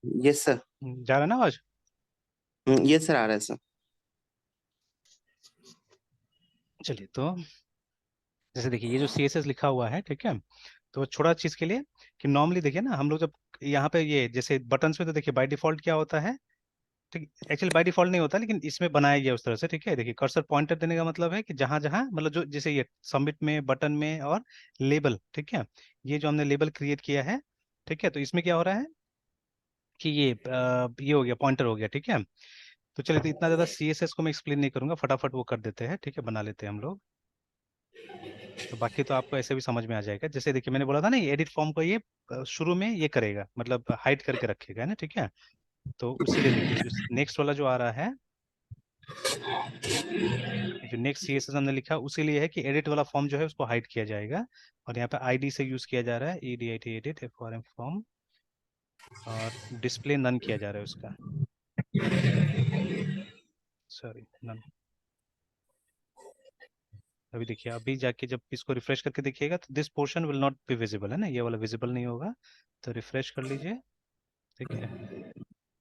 Yes sir. जा रहा है ना आवाज? यस सर, आ रहा है सर। चलिए, तो जैसे देखिए ये जो सी एस एस लिखा हुआ है, ठीक है, तो छोटा चीज के लिए कि नॉर्मली देखिए ना हम लोग जब यहाँ पे ये जैसे बटन्स में, तो देखिए बाय डिफॉल्ट क्या होता है, ठीक, एक्चुअली बाय डिफॉल्ट नहीं होता, लेकिन इसमें बनाया गया उस तरह से, ठीक है। देखिए कर्सर पॉइंटर देने का मतलब है कि जहां जहां मतलब जो जैसे ये सबमिट में, बटन में और लेबल, ठीक है, ये जो हमने लेबल क्रिएट किया है, ठीक है, तो इसमें क्या हो रहा है कि ये हो गया, पॉइंटर हो गया, ठीक है। तो चलिए, तो इतना ज्यादा सी एस एस को मैं एक्सप्लेन नहीं करूंगा, फटाफट वो कर देते हैं, ठीक है, बना लेते हैं हम लोग। तो बाकी तो आपको ऐसे भी समझ में आ जाएगा। जैसे देखिए मैंने बोला था ना, ये एडिट फॉर्म को ये शुरू में ये करेगा, मतलब हाइड करके रखेगा, है ना, ठीक है। तो उसीलिए देखिए जो नेक्स्ट वाला जो आ रहा है, जो नेक्स्ट सी एस एस हमने लिखा, उसी लिए है कि एडिट वाला फॉर्म जो है उसको हाइड किया जाएगा। और यहाँ पे आईडी से यूज किया जा रहा है, E D I T, edit F R M form, और डिस्प्ले नन किया जा रहा है उसका, सॉरी नन। अभी देखिए, अभी जाके जब इसको रिफ्रेश करके देखिएगा तो this portion will not be visible, है ना, ये वाला विजिबल नहीं होगा। तो रिफ्रेश कर लीजिए, ठीक है।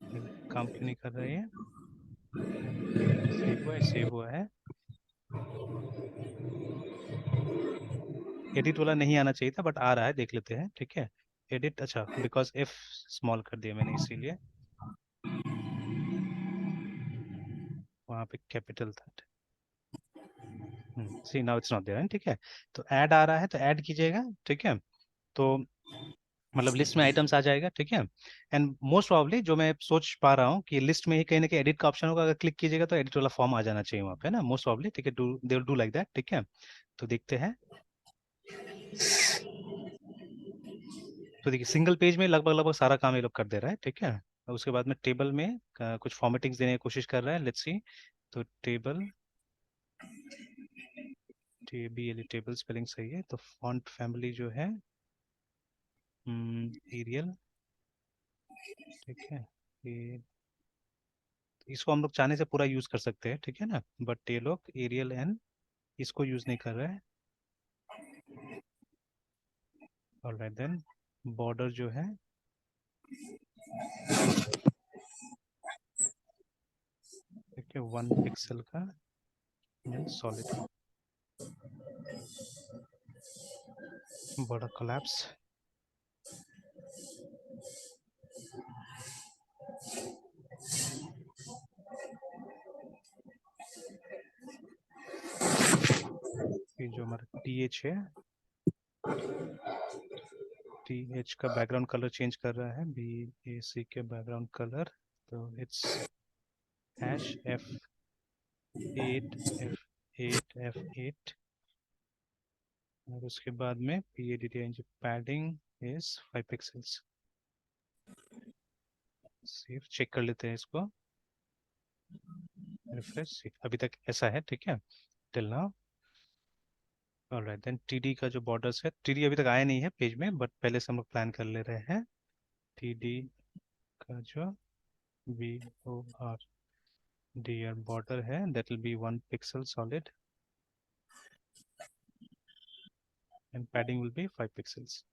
ये काम क्यों नहीं कर रहा है ये? सेव हुआ है, सेव हुआ है। एडिट वाला नहीं आना चाहिए था, बट आ रहा है, देख लेते हैं, ठीक है। एडिट, अच्छा, बिकॉज एफ स्मॉल कर दिया मैंने, इसीलिए वहाँ पे कैपिटल था। सी नाउ इट्स नॉट देयर, ठीक है। तो ऐड आ रहा है, तो ऐड कीजिएगा, ठीक है। तो मतलब लिस्ट में आइटम्स आ जाएगा, ठीक है। एंड मोस्ट प्रॉब्ली जो मैं सोच पा रहा हूँ कि लिस्ट में ही कहीं ना कहीं एडिट का ऑप्शन होगा, अगर क्लिक कीजिएगा तो एडिट वाला फॉर्म आ जाना चाहिए वहाँ पे, ना, मोस्ट प्रॉब्ली, ठीक है। Do they will do like that, ठीक है। तो देखते हैं। तो देखिए सिंगल पेज में लगभग लगभग सारा काम ये लोग कर दे रहा है, ठीक है। और उसके बाद में टेबल में कुछ फॉर्मेटिंग्स देने की कोशिश कर रहा है, लेट्स सी। तो टेबल, टेबल स्पेलिंग सही है। तो फॉन्ट फैमिली जो है एरियल, ठीक है। ये इसको हम लोग चाहने से पूरा यूज कर सकते हैं, ठीक है ना, बट ये लोग एरियल एंड इसको यूज नहीं कर रहे हैं। ऑलराइट देन, बॉर्डर जो है, ठीक है, 1 पिक्सल का एंड सॉलिड, बॉर्डर कोलैप्स। ये जो हमारा टी एच है, टी एच का बैकग्राउंड कलर चेंज कर रहा है, बी ए सी के बैकग्राउंड कलर, तो इट्स हैश F8 और उसके बाद में पी ए डी टी जो padding is 5 pixels. Save, check कर लेते हैं इसको, रिफ्रेश, अभी तक ऐसा है, ठीक है, till now. Alright then, TD का जो बॉर्डर्स है, टीडी अभी तक आया नहीं है पेज में, बट पहले से हम लोग प्लान कर ले रहे हैं। टीडी का जो V O R D R border है, that will be 1 pixel solid and padding will be 5 pixels.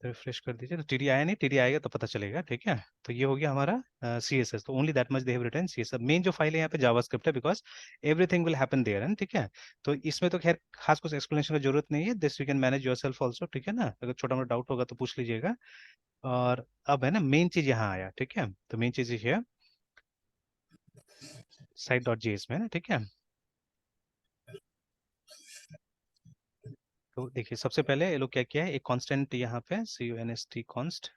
Refresh कर दीजिए, तो टीडी आया नहीं, टीडी आएगा तो पता चलेगा, ठीक है। तो ये हो गया हमारा सी एस एस। तो only that much they have written C S S. Main जो फाइल है यहाँ पे जावास्क्रिप्ट है, because everything will happen there, है, ठीक है। तो इसमें तो खैर खास कुछ एक्सप्लेनेशन की जरूरत नहीं है, this you can manage yourself also, ठीक है ना। अगर छोटा मोटा डाउट होगा तो पूछ लीजिएगा। और अब है ना मेन चीज यहाँ आया, ठीक है। तो मेन चीज ये है साइट डॉट जेएस में, है ना, ठीक है। तो देखिए सबसे पहले ये लोग क्या किया है, एक कांस्टेंट यहाँ पे C U N S T const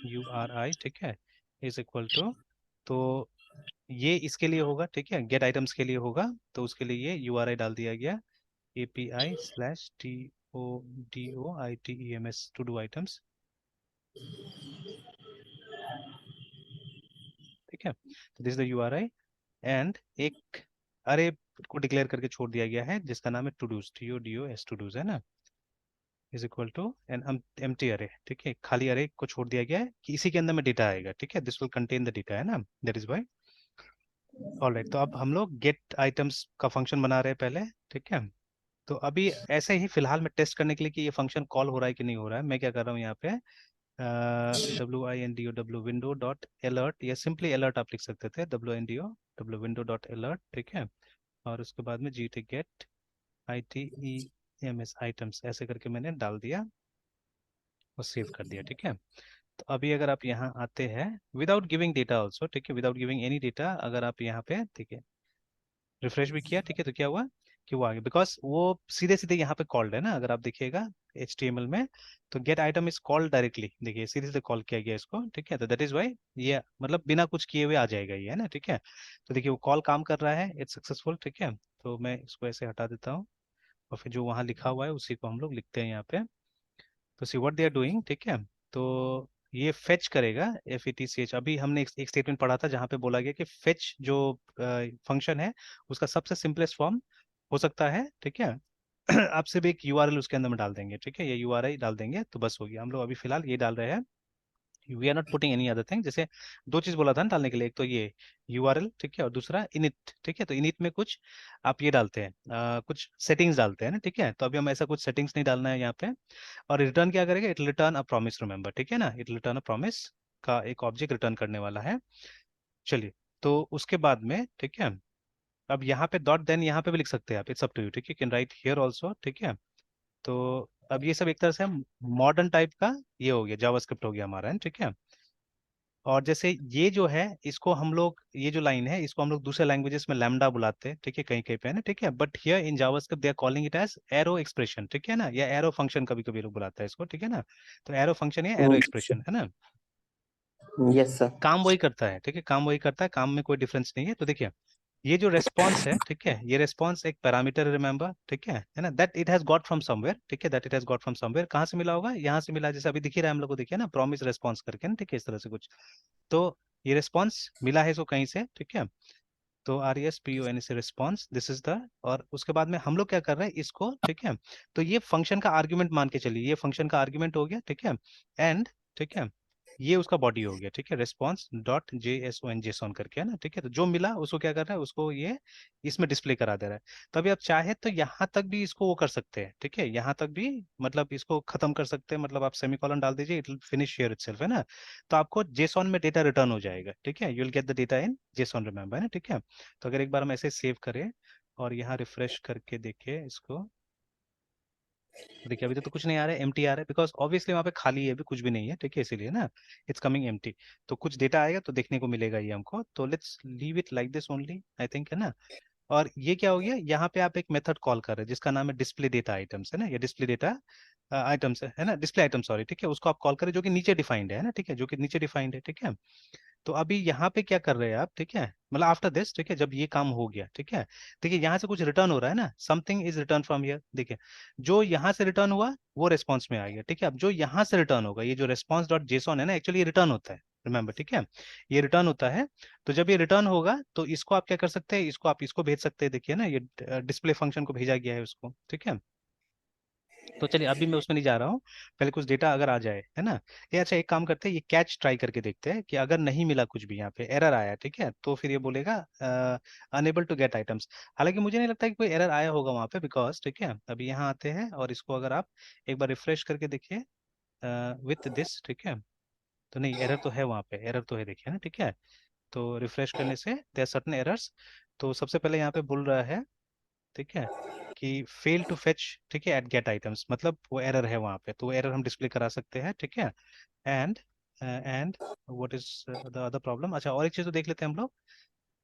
U R I, ठीक है, इज इक्वल टू, तो ये इसके लिए होगा, ठीक है, गेट आइटम्स के लिए होगा। तो उसके लिए ये यू आर आई डाल दिया गया, API/TODOITEMS टू डू आइटम्स, ठीक है। तो this is the you R I. And एक अरे को डिक्लेयर करके छोड़ दिया गया है जिसका नाम है टूडूज, TODOS, टूडूज, है ना, is equal to an empty array, ठीक है, खाली अरे को छोड़ दिया गया है कि इसी के अंदर में डेटा आएगा, ठीक है, this will contain the data, है ना, दैट इज वाई। ऑलराइट, तो अब हम लोग गेट आइटम्स का फंक्शन बना रहे हैं पहले, ठीक है। तो अभी ऐसे ही फिलहाल मैं टेस्ट करने के लिए कि ये फंक्शन कॉल हो रहा है कि नहीं हो रहा है, मैं क्या कर रहा हूँ यहाँ पे, WINDO विंडो डॉट अलर्ट, या सिंपली अलर्ट आप लिख सकते थे, WINDO विंडो डॉट अलर्ट, ठीक है। और उसके बाद में GT गेट ITEMS आइटम्स ऐसे करके मैंने डाल दिया और सेव कर दिया, ठीक है। तो अभी अगर आप यहाँ आते हैं विदाउट गिविंग डेटा ऑल्सो, ठीक है, विदाउट गिविंग एनी डेटा, अगर आप यहाँ पे, ठीक है, रिफ्रेश भी किया, ठीक है, तो क्या हुआ कि वो आ गया, बिकॉज वो सीधे सीधे यहाँ पे कॉल्ड है ना, अगर आप देखिएगा HTML में, तो gate item is called directly, देखिए सीधे सीधे कॉल किया गया इसको, ठीक है। तो दैट इज वाई ये मतलब बिना कुछ किए हुए आ जाएगा ये, है ना, ठीक है। तो देखिए वो कॉल काम कर रहा है, इट्स सक्सेसफुल, ठीक है। तो मैं इसको ऐसे हटा देता हूँ और फिर जो वहाँ लिखा हुआ है उसी को हम लोग लिखते हैं यहाँ पे। तो see what they are doing, ठीक है। तो ये फेच करेगा, FETCH। अभी हमने एक स्टेटमेंट पढ़ा था जहाँ पे बोला गया कि फेच जो फंक्शन है उसका सबसे सिंपलेस्ट फॉर्म हो सकता है, ठीक है। आप सिर्फ एक URL उसके अंदर में डाल देंगे, ठीक है, ये URI डाल देंगे तो बस हो गया। हम लोग अभी फिलहाल ये डाल रहे हैं, we are not putting any other thing. जैसे दो चीज बोला था ना डालने के लिए, एक तो ये URL, ठीक है, और दूसरा इनिट, ठीक है। तो इनिट में कुछ आप ये डालते हैं, कुछ सेटिंग्स डालते हैं ना, ठीक है। तो अभी हम ऐसा कुछ सेटिंग्स नहीं डालना है यहाँ पे। और रिटर्न क्या करेगा, it return a promise, remember, ठीक है ना, इट रिटर्न अ प्रॉमिस का एक ऑब्जेक्ट रिटर्न करने वाला है। चलिए, तो उसके बाद में, ठीक है, अब यहाँ पे डॉट देन यहाँ पे भी लिख सकते हैं आप, इट्स अप टू यू, ठीक है, कैन राइट हियर ऑल्सो, ठीक है। तो अब ये सब एक तरह से मॉडर्न टाइप का ये हो गया, जावास्क्रिप्ट हो गया हमारा, है ठीक है। और जैसे ये जो है इसको हम लोग, ये जो लाइन है इसको हम लोग दूसरे लैंग्वेजेस में लैम्डा बुलाते हैं, ठीक है, कहीं कहीं पे, है ना, ठीक है। But here in JavaScript they are calling it as arrow expression, ठीक है ना, या एरो फंक्शन कभी कभी लोग बुलाते हैं इसको, ठीक है ना। तो एरो फंक्शन या एरो एक्सप्रेशन, है ना, यस सर। काम वही करता है, ठीक है, काम वही करता है, काम में कोई डिफरेंस नहीं है। तो देखिए ये जो रेस्पॉन्स है, ठीक है, ये रेस्पॉन्स एक पैरामीटर, रिमेंबर, ठीक है ना, that it has got from somewhere, ठीक है, that it has got from somewhere. कहाँ से मिला होगा, यहाँ से मिला, जैसे अभी दिख ही रहा है हम लोग को, देखिए ना, प्रॉमिस रेस्पॉन्स करके ना, ठीक है, इस तरह से कुछ। तो ये रिस्पॉन्स मिला है इसको कहीं से, ठीक है। तो RESPON से रिस्पॉन्स, दिस इज द, और उसके बाद में हम लोग क्या कर रहे हैं इसको, ठीक है। तो ये फंक्शन का आर्ग्यूमेंट मान के चलिए, ये फंक्शन का आर्ग्यूमेंट हो गया, ठीक है। एंड, ठीक है, ये उसका बॉडी हो गया, ठीक है, रिस्पॉन्स डॉट JSON जेसॉन करके, है ना, ठीक है। तो जो मिला उसको क्या कर रहा है, उसको ये इसमें डिस्प्ले करा दे रहा है। तो अभी आप चाहे तो यहाँ तक भी इसको वो कर सकते हैं, ठीक है, यहाँ तक भी मतलब इसको खत्म कर सकते हैं, मतलब आप सेमीकोलन डाल दीजिए, it will finish here itself, है ना। तो आपको जेसॉन में डेटा रिटर्न हो जाएगा, ठीक है, you will get the data in JSON, remember, है ना, ठीक है। तो अगर एक बार हम ऐसे सेव करें और यहाँ रिफ्रेश करके देखें इसको, तो देखिए अभी तो कुछ नहीं आ रहा है, एम्प्टी आ रहा है, बिकॉज ऑब्वियसली वहाँ पे खाली है, अभी कुछ भी नहीं है, ठीक है, इसीलिए ना, इट्स कमिंग एम्प्टी। तो कुछ डेटा आएगा तो देखने को मिलेगा ये हमको, तो let's leave it like this only, I think, है ना। और ये क्या हो गया, यहाँ पे आप एक मेथड कॉल कर रहे हैं जिसका नाम है डिस्प्ले डेटा आइटम्स, है ना, या डिस्प्ले डेटा आइटम्स, है ना, डिस्प्ले आइटम, सॉरी, ठीक है, उसको आप कॉल करें जो कि नीचे डिफाइंड है ना, ठीक है, जो कि नीचे डिफाइंड है, ठीक है। तो अभी यहाँ पे क्या कर रहे हैं आप, ठीक है, मतलब आफ्टर दिस, ठीक है, जब ये काम हो गया, ठीक है, देखिए यहाँ से कुछ रिटर्न हो रहा है ना, something is return from here, देखिए जो यहाँ से रिटर्न हुआ वो रेस्पॉन्स में आ गया, ठीक है। अब जो यहाँ से रिटर्न होगा, ये जो रेस्पॉन्स डॉट जेसॉन है ना, एक्चुअली ये रिटर्न होता है, रिमेंबर, ठीक है, ये रिटर्न होता है। तो जब ये रिटर्न होगा तो इसको आप क्या कर सकते हैं, इसको आप इसको भेज सकते हैं, देखिए ना, ये डिस्प्ले फंक्शन को भेजा गया है उसको, ठीक है। तो चलिए अभी मैं उसमें नहीं जा रहा हूँ, पहले कुछ डेटा अगर आ जाए, है ना। ये अच्छा, एक काम करते हैं, ये कैच ट्राई करके देखते हैं कि अगर नहीं मिला कुछ भी, यहाँ पे एरर आया, ठीक है, तो फिर ये बोलेगा अनेबल टू गेट आइटम्स। हालांकि मुझे नहीं लगता कि कोई एरर आया होगा वहाँ पे, बिकॉज, ठीक है, अभी यहाँ आते हैं और इसको अगर आप एक बार रिफ्रेश करके देखिए विथ दिस, ठीक है, तो नहीं, एरर तो है वहाँ पे, एरर तो है, देखिए ना, ठीक है। तो रिफ्रेश करने से देयर आर सर्टेन एरर्स। तो सबसे पहले यहाँ पे बोल रहा है, ठीक है, कि फेल टू फेच, ठीक है, एट गेट आइटम्स, मतलब वो एरर है वहाँ पे, तो वो एरर हम डिस्प्ले करा सकते हैं, ठीक है। And and what is the other problem, अच्छा और एक चीज़ तो देख लेते हैं हम लोग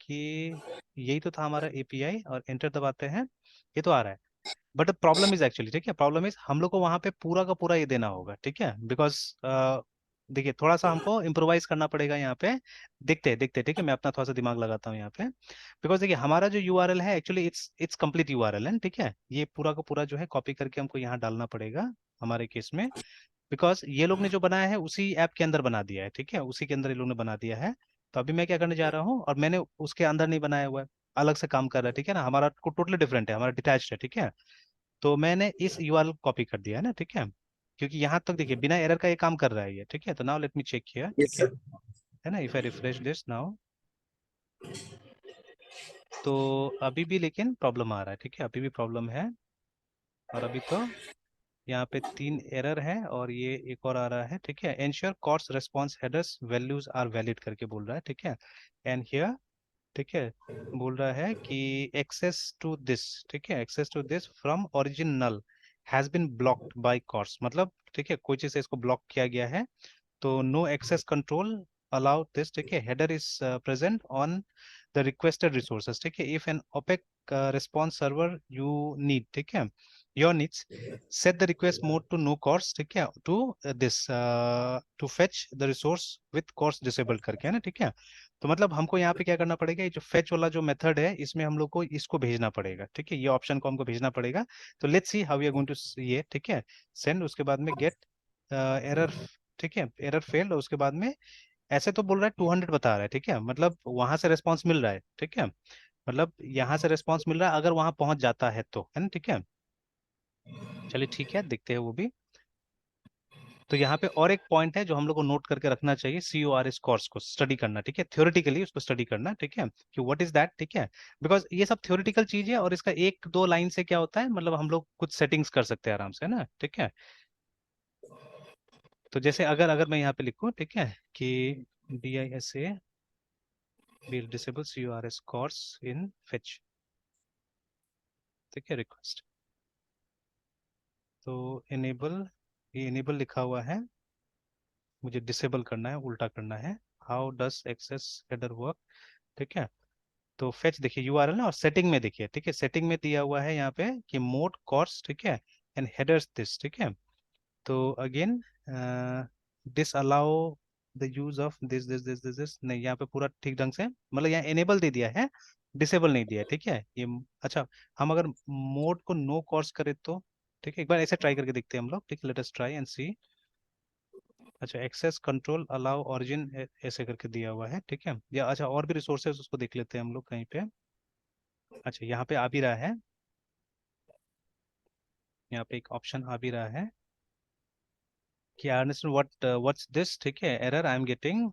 कि यही तो था हमारा API, और एंटर दबाते हैं, ये तो आ रहा है। बट प्रॉब्लम इज एक्चुअली, ठीक है, प्रॉब्लम इज हम लोग को वहां पे पूरा का पूरा ये देना होगा, ठीक है, बिकॉज देखिए थोड़ा सा हमको इम्प्रोवाइज करना पड़ेगा यहाँ पे। देखते हैं देखते हैं, ठीक है, मैं अपना थोड़ा सा दिमाग लगाता हूँ यहाँ पे। बिकॉज देखिए हमारा जो URL है actually it's it's complete URL है, ठीक है, ये पूरा का पूरा जो है कॉपी करके हमको यहाँ डालना पड़ेगा हमारे केस में। बिकॉज ये लोग ने जो बनाया है उसी ऐप के अंदर बना दिया है, ठीक है, उसी के अंदर ये लोग ने बना दिया है। तो अभी मैं क्या करने जा रहा हूँ, और मैंने उसके अंदर नहीं बनाया हुआ है, अलग से काम कर रहा है, ठीक है ना, हमारा को टोटली डिफरेंट है, हमारा डिटैच्ड है, ठीक है। तो मैंने इस URL कॉपी कर दिया है ना, ठीक है, क्योंकि यहाँ तक देखिए बिना एरर का ये काम कर रहा है ये, ठीक है। तो now let me check here, yes ठीक सर। है ना, if I refresh this now, तो अभी भी लेकिन प्रॉब्लम आ रहा है, ठीक है, अभी भी प्रॉब्लम है। और अभी तो यहाँ पे 3 एरर है और ये एक और आ रहा है, ठीक है। Ensure CORS response headers values are valid करके बोल रहा है, ठीक है। एंड हियर, ठीक है, बोल रहा है कि एक्सेस टू दिस, ठीक है, access to this from origin null has been blocked by CORS, मतलब ठीक है कोई चीज से इसको ब्लॉक किया गया है, तो no access control allow this, ठीक है। Header is present on the requested resources, ठीक है। If an opaque response server you need, ठीक है, your needs set the request mode to no course, ठीक है, to this to fetch the resource with course disabled करके, है ना, ठीक है। तो मतलब हमको यहाँ पे क्या करना पड़ेगा, ये जो fetch वाला जो मेथड है इसमें हम लोग को इसको भेजना पड़ेगा, ठीक है, ये ऑप्शन को हमको भेजना पड़ेगा। तो let's see how we are going to, ये ठीक है, सेंड, उसके बाद में गेट एरर, ठीक है, एरर फेल्ड, और उसके बाद में ऐसे तो बोल रहा है 200 बता रहा है, ठीक है, मतलब वहां से रेस्पॉन्स मिल रहा है, ठीक है, मतलब यहाँ से रेस्पॉन्स मिल रहा है अगर वहां पहुंच जाता है तो, है ना, ठीक है। चलिए ठीक है, देखते हैं वो भी। तो यहाँ पे और एक पॉइंट है जो हम लोग को नोट करके रखना चाहिए, CORS कोर्स को स्टडी करना, ठीक है, थ्योरेटिकली उसको स्टडी करना, ठीक है, कि व्हाट इज दैट, ठीक है। बिकॉज ये सब थ्योरेटिकल चीज है और इसका एक दो लाइन से क्या होता है, मतलब हम लोग कुछ सेटिंग्स कर सकते हैं आराम से, है ना, ठीक है। तो जैसे अगर अगर मैं यहाँ पे लिखूँ, ठीक है, कि DISA will disable CORS course in fetch, ठीक है, रिक्वेस्ट, तो इनेबल, ये इनेबल लिखा हुआ है, मुझे डिसेबल करना है, उल्टा करना है। How does access header work, ठीक है। तो फेच देखिए URL ना, और सेटिंग में देखिए, ठीक है, सेटिंग में दिया हुआ है यहाँ पे कि मोड कॉर्स, ठीक है, एंड हेडर्स दिस, ठीक है। तो again disallow the use of this नहीं, यहाँ पे पूरा ठीक ढंग से, मतलब यहाँ एनेबल दे दिया है, डिसेबल नहीं दिया है, ठीक है ये। अच्छा, हम अगर मोड को नो कॉर्स करें तो, ठीक है, एक बार ऐसे ट्राई करके देखते हैं हम लोग, ठीक है, लेट अस ट्राई एंड सी। अच्छा, एक्सेस कंट्रोल अलाउ ओरिजिन ऐसे करके दिया हुआ है, ठीक है, या अच्छा और भी रिसोर्सेज उसको देख लेते हैं हम लोग कहीं पे। अच्छा, यहाँ पे आ भी रहा है, यहाँ पे एक ऑप्शन आ भी रहा है कि आई अंडरस्टैंड व्हाट्स दिस, ठीक है, error I'm getting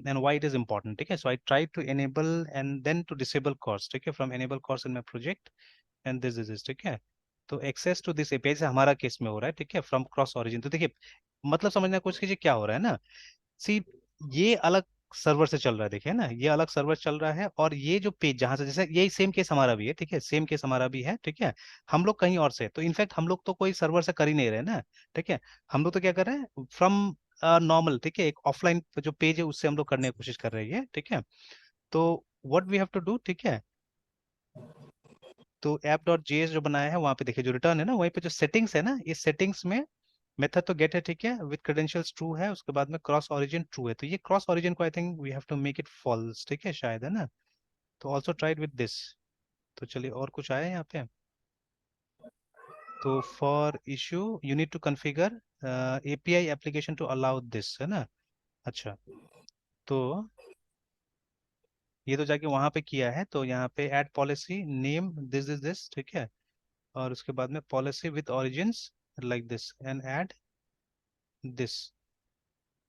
and why it is important, ठीक है। So I try to enable and then to disable CORS, ठीक है, from enable CORS in my project and this is, ठीक है। तो access to this API से हमारा case में हो रहा है, ठीक है, फ्रॉम क्रॉस ओरिजिन। तो देखिए, मतलब समझने की कोशिश कीजिए क्या हो रहा है ना, सी, ये अलग सर्वर से चल रहा है, देखिए ना, ये अलग सर्वर चल रहा है, और ये जो पेज जहां से, जैसे यही सेम केस हमारा भी है, ठीक है, सेम केस हमारा भी है, ठीक है। हम लोग कहीं और से, तो इनफैक्ट हम लोग तो कोई सर्वर से कर ही नहीं रहे ना, ठीक है। हम लोग तो क्या कर रहे हैं, फ्रॉम नॉर्मल, ठीक है, एक ऑफलाइन जो पेज है उससे हम लोग करने की कोशिश कर रहे हैं, ठीक है। तो what we have to do, ठीक है, तो app.js जो बनाया है वहां पे देखिए, जो रिटर्न है ना, वहीं पे जो सेटिंग्स है ना, इस सेटिंग्स में मेथड तो गेट है, ठीक है, विद क्रेडेंशियल्स ट्रू है, उसके बाद में क्रॉस ओरिजिन ट्रू है, तो ये क्रॉस ओरिजिन को I think we have to make it false, ठीक है, शायद, है ना। तो ऑल्सो ट्राइड विद दिस। तो चलिए और कुछ आया है यहाँ पे। तो for issue you need to configure API application to allow this, है ना। अच्छा, तो ये तो जाके वहां पे किया है, तो यहाँ पे add policy name this is this, ठीक है, और उसके बाद में policy with origins like this and add this.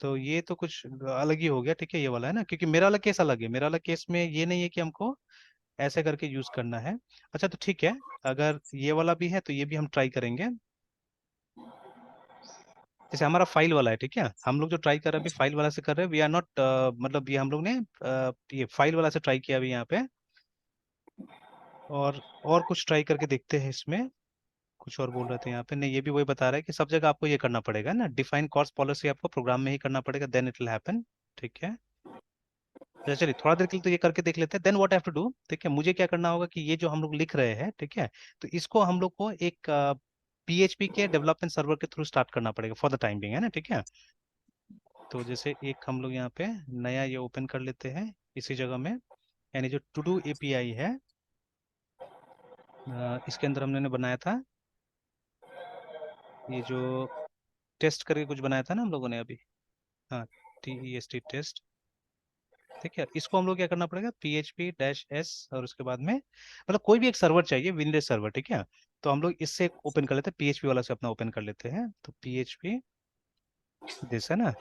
तो ये तो कुछ अलग ही हो गया, ठीक है, ये वाला है ना, क्योंकि मेरा वाला केस अलग है, मेरा वाला केस में ये नहीं है कि हमको ऐसे करके यूज करना है। अच्छा, तो ठीक है, अगर ये वाला भी है तो ये भी हम ट्राई करेंगे। जैसे हमारा फाइल वाला है, ठीक है, हम लोग जो ट्राई कर रहे हैं अभी फाइल वाला से कर रहे हैं, वी आर नॉट, मतलब ये हम लोग ने ये फाइल वाला से ट्राई किया अभी यहाँ पे, और कुछ ट्राई करके देखते हैं इसमें। कुछ और बोल रहे थे यहाँ पे, नहीं, ये भी वही बता रहा है कि सब जगह आपको ये करना पड़ेगा ना, डिफाइन कॉर्स पॉलिसी आपको प्रोग्राम में ही करना पड़ेगा, देन इट विल हैपन, ठीक है। अच्छा, चलिए थोड़ा देर के लिए तो ये करके देख लेते हैं, then what have to do, ठीक है, मुझे क्या करना होगा कि ये जो हम लोग लिख रहे हैं, ठीक है, तो इसको हम लोग को एक PHP के डेवलपमेंट सर्वर के थ्रू स्टार्ट करना पड़ेगा फॉर द टाइम बिंग, है ना, ठीक है। तो जैसे एक हम लोग यहाँ पे नया ये ओपन कर लेते हैं इसी जगह में, यानी जो टू डू API है, इसके अंदर हमने बनाया था, ये जो टेस्ट करके कुछ बनाया था ना हम लोगों ने अभी, हाँ, TEST टेस्ट, ठीक है। इसको हम लोग क्या करना पड़ेगा, PHP-S, और उसके बाद में मतलब कोई भी एक सर्वर चाहिए, विंडोज सर्वर, ठीक है। तो हम लोग इससे ओपन कर लेते हैं, PHP वाला से अपना ओपन कर लेते हैं, तो PHP दिस, है ना।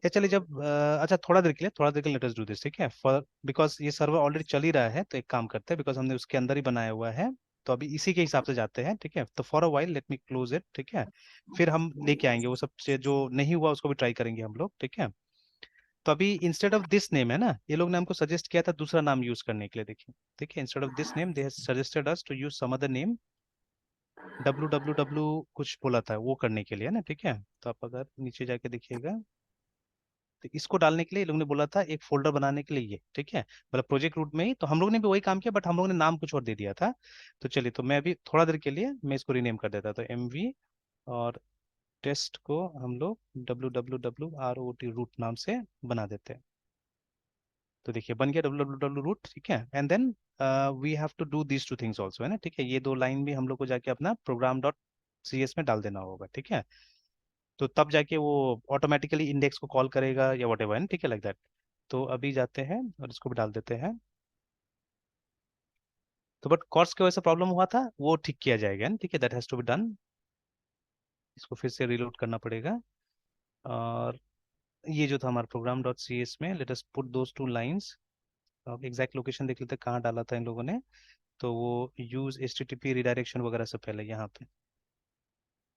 या चलिए जब अच्छा, थोड़ा देर के लिए लेट अस डू दिस, ठीक है, फॉर बिकॉज ये सर्वर ऑलरेडी चल ही रहा है, तो एक काम करते हैं, बिकॉज हमने उसके अंदर ही बनाया हुआ है, तो अभी इसी के हिसाब से जाते हैं, ठीक है। तो for a while let me close it, ठीक है। फिर हम लेके आएंगे वो सब से जो नहीं हुआ उसको भी ट्राई करेंगे हम लोग, ठीक है। तो अभी इंस्टेड ऑफ दिस नेम है ना, ये लोग ने हमको सजेस्ट किया था दूसरा नाम यूज करने के लिए, देखिए, ठीक है। Instead of this name they suggested us to use some other name, www कुछ बोला था वो करने के लिए ना, ठीक है। तो आप अगर नीचे जाके देखिएगा तो इसको डालने के लिए लोगों ने बोला था एक फोल्डर बनाने के लिए, ये ठीक है, मतलब प्रोजेक्ट रूट में ही। तो हम लोग ने भी वही काम किया, बट हम लोग ने नाम कुछ और दे दिया था। तो चलिए, तो मैं अभी थोड़ा देर के लिए मैं इसको रीनेम कर देता, तो MV और टेस्ट को हम लोग WWWROT रूट नाम से बना देते हैं। तो देखिए बन गया WWW रूट, ठीक है। And then we have to do these two things also, है ना, ठीक है। ये दो लाइन भी हम लोग को जाके अपना program.cs में डाल देना होगा, ठीक है। तो तब जाके वो ऑटोमेटिकली इंडेक्स को कॉल करेगा या वट एवर, ठीक है, लाइक दैट। तो अभी जाते हैं और इसको भी डाल देते हैं। तो बट कॉर्स की वजह से प्रॉब्लम हुआ था, वो ठीक किया जाएगा, ठीक है, that has to be done. इसको फिर से रीलोड करना पड़ेगा। और ये जो था हमारा program.cs में, let us put those two lines. अब एग्जैक्ट लोकेशन देख लेते हैं कहाँ डाला था इन लोगों ने। तो वो यूज HTTP रिडायरेक्शन वगैरह से पहले यहाँ पे,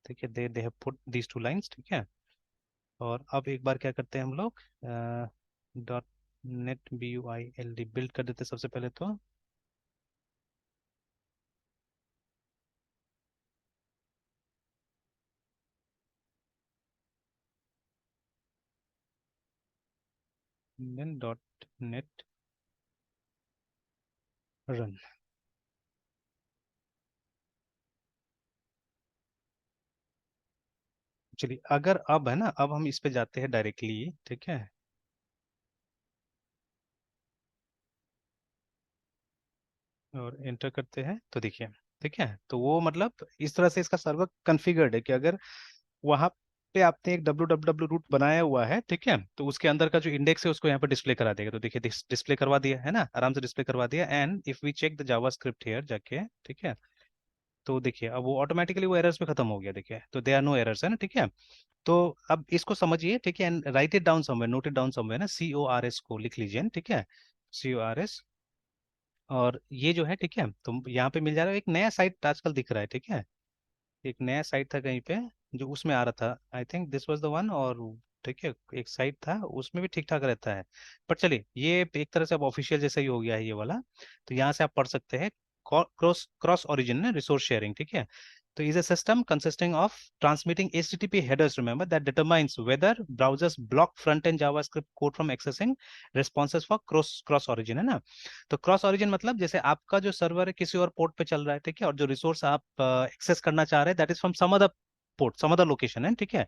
ठीक है, they have put these two lines, ठीक है। और अब एक बार क्या करते हैं हम लोग, .NET BUILD बिल्ड कर देते हैं सबसे पहले तो। Then .NET run. चलिए, अगर अब है ना, अब हम इस पे जाते हैं डायरेक्टली, ठीक है। और एंटर करते हैं तो देखिए, ठीक है, तो वो मतलब इस तरह से इसका सर्वर कॉन्फ़िगर्ड है कि अगर वहां पे आपने एक www रूट बनाया हुआ है, ठीक है, तो उसके अंदर का जो इंडेक्स है उसको यहाँ पर डिस्प्ले करा देगा। तो देखिए डिस्प्ले करवा दिया है ना, आराम से डिस्प्ले करवा दिया। And if we check the JavaScript here जाके, ठीक है, तो देखिए अब वो ऑटोमेटिकली वो एरर्स पे खत्म हो गया, देखिए, तो दे आर नो एरर्स, है ना, ठीक है। तो अब इसको समझिए, ठीक है, and right it down somewhere, note it down somewhere ना, CORS को लिख लीजिए, ठीक है, CORS। और ये जो है, ठीक है, तो यहाँ पे मिल जा रहा है, एक नया साइट आजकल दिख रहा है, ठीक है। एक नया साइट था कहीं पे जो उसमें आ रहा था, I think this was the one. और ठीक है, एक साइट था उसमें भी ठीक ठाक रहता है। पर चलिए, ये एक तरह से अब ऑफिशियल जैसा ही हो गया है ये वाला। तो यहाँ से आप पढ़ सकते हैं, cross cross origin resource sharing, ठीक है। तो is a system consisting of transmitting HTTP headers, remember, that determines whether browsers block front-end JavaScript code from accessing responses for cross origin, है ना। तो क्रॉस ओरिजिन मतलब जैसे आपका जो सर्वर है किसी और पोर्ट पे चल रहा है, ठीक है, और जो रिसोर्स आप एक्सेस करना चाह रहे हैं that is from some other port, some other location, है, ठीक है।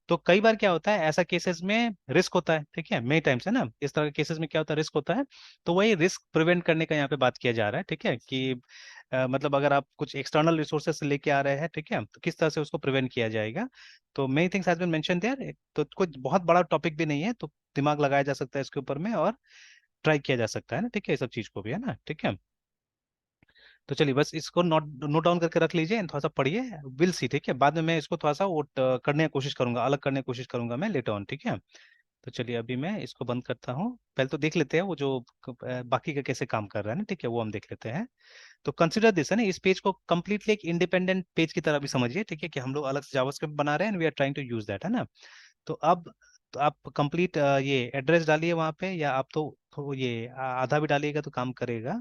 तो कई बार क्या होता है, ऐसा केसेस में रिस्क होता है, ठीक है, मेनी टाइम्स, है ना, इस तरह के केसेस में क्या होता है, रिस्क होता है। तो वही रिस्क प्रिवेंट करने का यहाँ पे बात किया जा रहा है, ठीक है, कि मतलब अगर आप कुछ एक्सटर्नल रिसोर्सेज से लेके आ रहे हैं, ठीक है, तो किस तरह से उसको प्रिवेंट किया जाएगा। तो many things has been mentioned there. तो कुछ बहुत बड़ा टॉपिक भी नहीं है, तो दिमाग लगाया जा सकता है इसके ऊपर में, और ट्राई किया जा सकता है ना, ठीक है, ये सब चीज को भी, है ना, ठीक है। तो चलिए बस इसको नोट नोट डाउन करके रख लीजिए, थोड़ा सा पढ़िए, विल सी, ठीक है। बाद में मैं इसको थोड़ा सा वो करने की कोशिश करूंगा, अलग करने की कोशिश करूंगा मैं लेटर ऑन, ठीक है। तो चलिए अभी मैं इसको बंद करता हूँ। पहले तो देख लेते हैं वो जो बाकी का कैसे काम कर रहा है ना, ठीक है, वो हम देख लेते हैं। तो कंसिडर दिस, है ना, इस पेज को कंप्लीटली एक इंडिपेंडेंट पेज की तरह भी समझिए, ठीक है, कि हम लोग अलग से जावास्क्रिप्ट बना रहे हैं and we are trying to use that, है ना। तो अब तो आप कंप्लीट ये एड्रेस डालिए वहाँ पे, या आप तो ये आधा भी डालिएगा तो काम करेगा,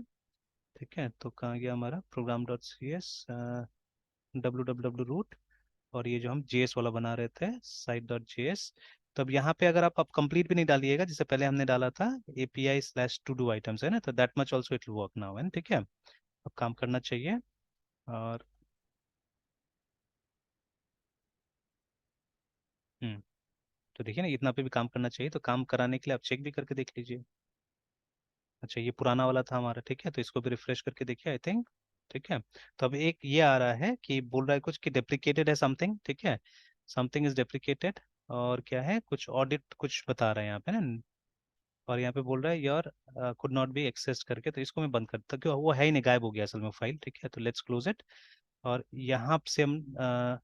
ठीक है। तो कहाँ गया हमारा program.cs, www रूट, और ये जो हम JS वाला बना रहे थे site.js। तो अब यहाँ पे अगर आप कंप्लीट भी नहीं डालिएगा जैसे पहले हमने डाला था, API/to-do items, है ना, तो that much also it will work now, है ना, ठीक है। अब काम करना चाहिए। और तो देखिए ना, इतना पे भी काम करना चाहिए, तो काम कराने के लिए आप चेक भी करके देख लीजिए। अच्छा, ये पुराना वाला था हमारा, ठीक है, तो इसको भी रिफ्रेश करके देखिए, आई थिंक, ठीक है। तो अब एक ये आ रहा है कि बोल रहा है कुछ कि डेप्रिकेटेड है समथिंग, ठीक है, समथिंग इज डेप्रिकेटेड। और क्या है, कुछ ऑडिट कुछ बता रहा है यहाँ पे ना। और यहाँ पे बोल रहा है your could not be access करके, तो इसको मैं बंद करता हूँ, क्यों वो है ही नहीं, गायब हो गया असल में फाइल, ठीक है। तो लेट्स क्लोज इट। और यहाँ से हम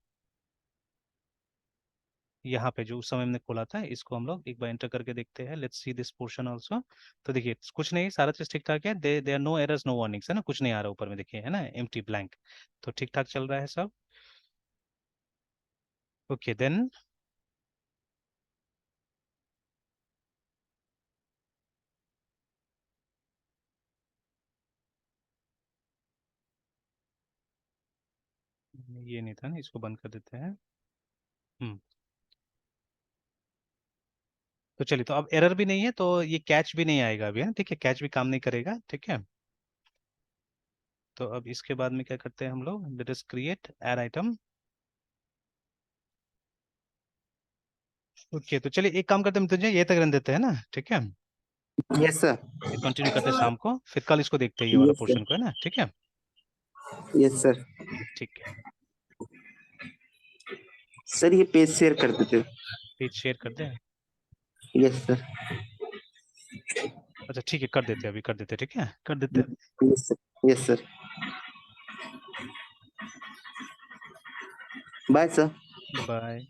यहाँ पे जो उस समय हमने खोला था, इसको हम लोग एक बार एंटर करके देखते हैं। Let's see this portion also. तो देखिए कुछ नहीं, सारा चीज ठीक ठाक है। There are no errors no warnings, है ना, कुछ नहीं आ रहा ऊपर में, देखिए है ना, एम्प्टी ब्लैंक। तो ठीक ठाक चल रहा है सब। ओके देन ये नहीं था ना, इसको बंद कर देते हैं। हम्म। तो चलिए, तो अब एरर भी नहीं है, तो ये कैच भी नहीं आएगा अभी, है ना, ठीक है, कैच भी काम नहीं करेगा, ठीक है। तो अब इसके बाद में क्या करते हैं हम लोग, let us create add item. Okay, तो चलिए एक काम करते हैं, तुझे ये तक रहने देते हैं ना, ठीक है। Yes sir. ये कंटिन्यू करते हैं शाम को, फिर कल इसको देखते हैं, ये वाला यस पोर्शन सर। को, है ना, ठीक है। Yes sir. ठीक है, सर ये पेज शेयर कर देते। पेज शेयर कर दें। Yes sir. अच्छा ठीक है, कर देते हैं, अभी कर देते हैं, ठीक है, कर देते हैं। Yes sir. Yes sir. Bye sir. Bye.